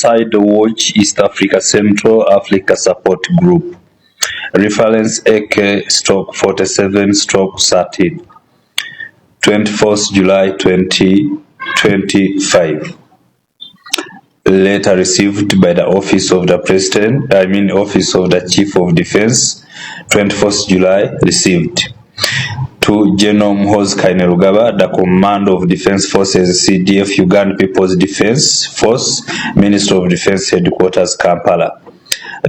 Genocide Watch East Africa Central Africa Support Group. Reference AK-47-13. 24th July 2025. Letter received by the Office of the President, Office of the Chief of Defense, 24th July received. To General Muhoozi Kainerugaba, the Command of Defense Forces, CDF, Uganda People's Defense Force, Minister of Defense Headquarters, Kampala.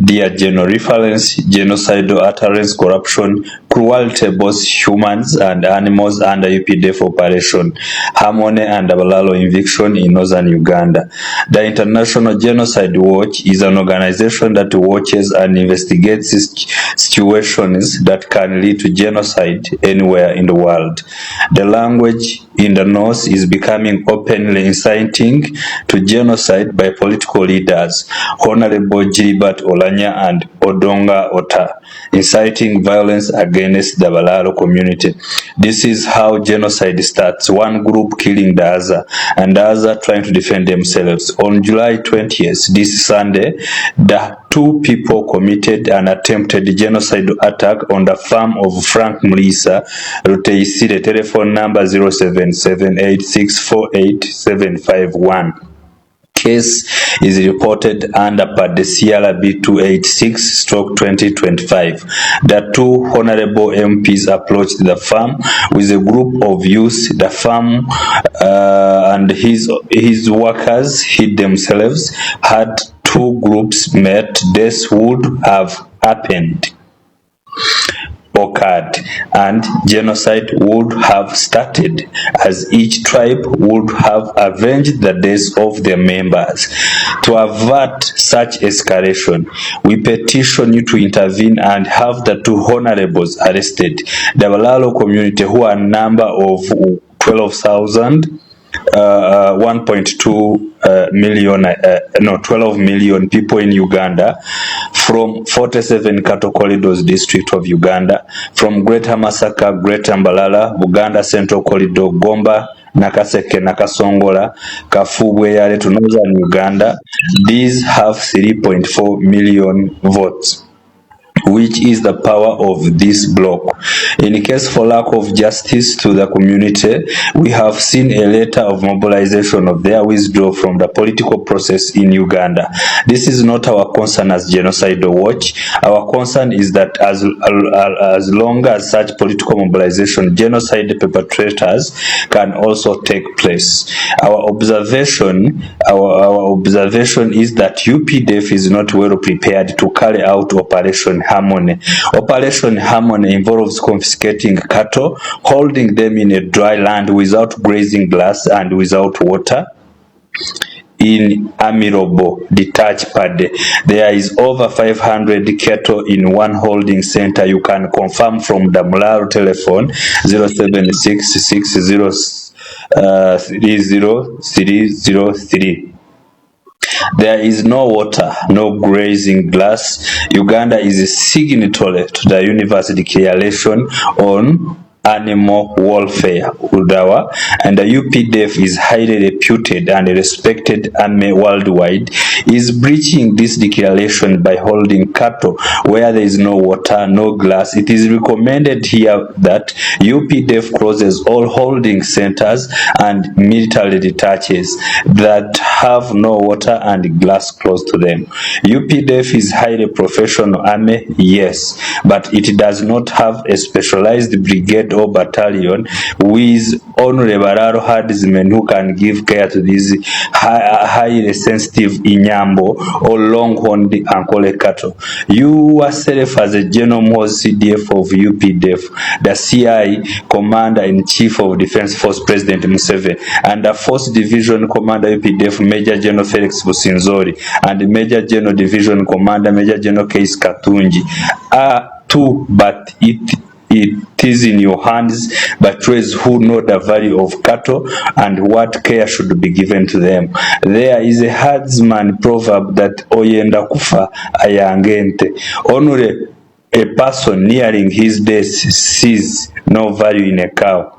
Dear General, reference genocidal utterance, corruption, cruelty both humans and animals under UPDF Operation Harmony and Abalalo eviction in northern Uganda. The International Genocide Watch is an organization that watches and investigates situations that can lead to genocide anywhere in the world. The language in the north is becoming openly inciting to genocide by political leaders, Honorable Gilbert Olanya and Odonga Ota, inciting violence against the Balalo community. This is how genocide starts, one group killing the other and the other trying to defend themselves. On July 20th, this Sunday, the two people committed an attempted genocidal attack on the farm of Frank Mulisa Ruteisire, telephone number 0778648751. Case is reported under part the CRB 286/2025. The two honorable MPs approached the farm with a group of youth. The farm and his workers hid themselves. Had two groups met, this would have occurred and genocide would have started, as each tribe would have avenged the deaths of their members. To avert such escalation, we petition you to intervene and have the two honorables arrested. The Balalo community, who are a number of 12 million people in Uganda, from 47 cattle corridors district of Uganda, from Greater Masaka, Greater Mbalala, Buganda Central Corridor, Gomba, Nakaseke, Nakasongola, Kafubwe to northern Uganda. These have 3.4 million votes, which is the power of this bloc. In case for lack of justice to the community, we have seen a letter of mobilization of their withdrawal from the political process in Uganda. This is not our concern as Genocidal Watch. Our concern is that as long as such political mobilization, genocide perpetrators can also take place. Our observation is that UPDF is not well prepared to carry out Operation Harmony. Operation Harmony involves confiscating cattle, holding them in a dry land without grazing grass and without water. In Amirobo, detached paddy, there is over 500 cattle in one holding center. You can confirm from the Mularo telephone 0766030303. There is no water, no grazing grass. Uganda is a signatory to the Universal Declaration on Animal Welfare, UDAWA, and the UPDF is highly reputed and respected army worldwide, is breaching this declaration by holding cattle where there is no water, no grass. It is recommended here that UPDF closes all holding centers and military detaches that have no water and grass close to them. UPDF is highly professional army, yes, but it does not have a specialized brigade or battalion with only Bararo herdsmen who can give care to these highly sensitive Inyambo or long-horned Ankole cattle. You yourself as a General Muhoozi CDF of UPDF, the CI Commander-in-Chief of Defense Force President Museveni, and the 4th Division Commander UPDF Major General Felix Businzori, and Major General Division Commander Major General Case Katunji are two, but it is in your hands, but those who know the value of cattle and what care should be given to them. There is a herdsman proverb that oyenda kufa ayangente. Only a person nearing his death sees no value in a cow.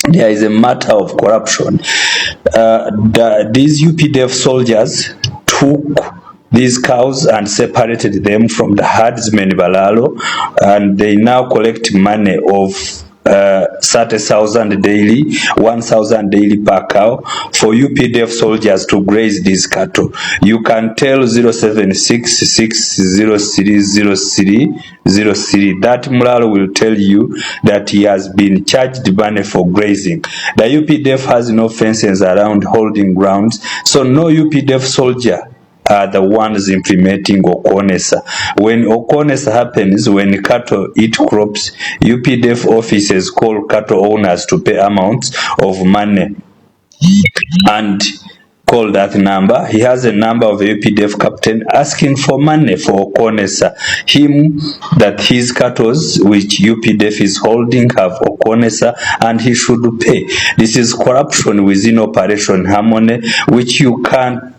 There is a matter of corruption. These UPDF soldiers, took these cows and separated them from the herdsmen Balalo, and they now collect money of 30,000 daily, 1,000 daily per cow for UPDF soldiers to graze these cattle. You can tell 0766030303. That Mulalo will tell you that he has been charged money for grazing. The UPDF has no fences around holding grounds, so no UPDF soldier are the ones implementing Okonesa. When Okonesa happens, when cattle eat crops, UPDF officers call cattle owners to pay amounts of money and call that number. He has a number of a UPDF captain asking for money for Okonesa. Him that his cattle which UPDF is holding have Okonesa and he should pay. This is corruption within Operation Harmony, which you can't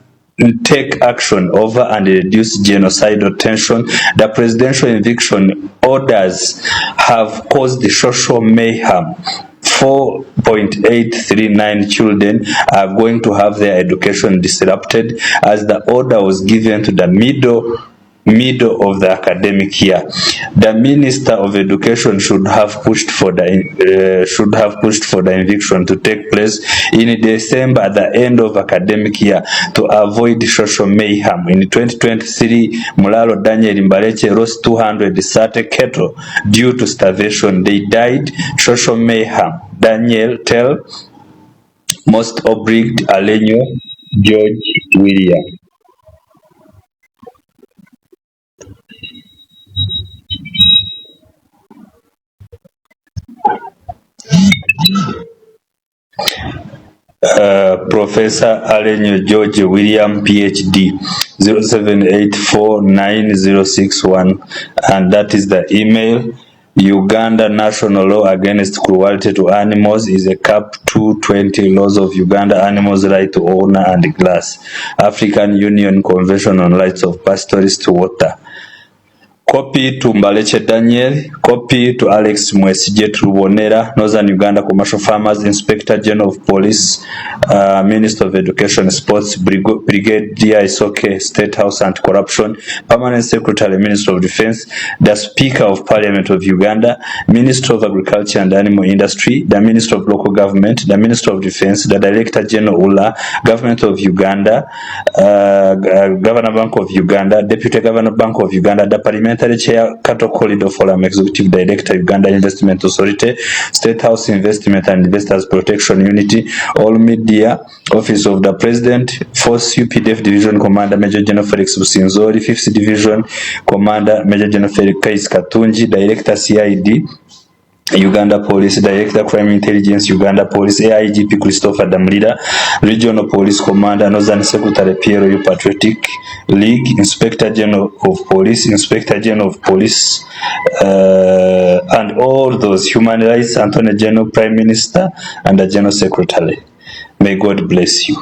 take action over and reduce genocidal tension. The presidential eviction orders have caused the social mayhem. 4.839 children are going to have their education disrupted as the order was given to the middle of the academic year. The Minister of Education should have pushed for the eviction to take place in December at the end of academic year to avoid social mayhem. In 2023, Mulalo Daniel Mbareche lost 230 cattle due to starvation. They died. Social mayhem. Daniel tell most obliged Alenyo George William. Professor Alenyo George William, PhD, 07849061, and that is the email. Uganda National Law Against Cruelty to Animals is a Cap 220 Laws of Uganda Animals Right to Owner and Glass. African Union Convention on Rights of Pastoralists to Water. Copy to Mbaleche Daniel, copy to Alex Mwesije Rubonera, Northern Uganda Commercial Farmers, Inspector General of Police, Minister of Education, Sports, Brigadier Isoke, State House Anti-Corruption, Permanent Secretary, Minister of Defense, the Speaker of Parliament of Uganda, Minister of Agriculture and Animal Industry, the Minister of Local Government, the Minister of Defense, the Director General ULA, Government of Uganda, Governor Bank of Uganda, Deputy Governor Bank of Uganda, the Parliament Chair, Cattle Corridor Forum, Executive Director, Uganda Investment Authority, State House Investment and Investors Protection Unity, All Media, Office of the President, 4th UPDF Division Commander Major General Felix Businzori, 5th Division Commander Major General Felix Kais Katunji, Director CID, Uganda Police, Director Crime Intelligence, Uganda Police, AIGP Christopher Damlida, Regional Police Commander, Northern Secretary Piero U Patriotic League, Inspector General of Police, Inspector General of Police, and all those human rights, Attorney General, Prime Minister, and the General Secretary. May God bless you.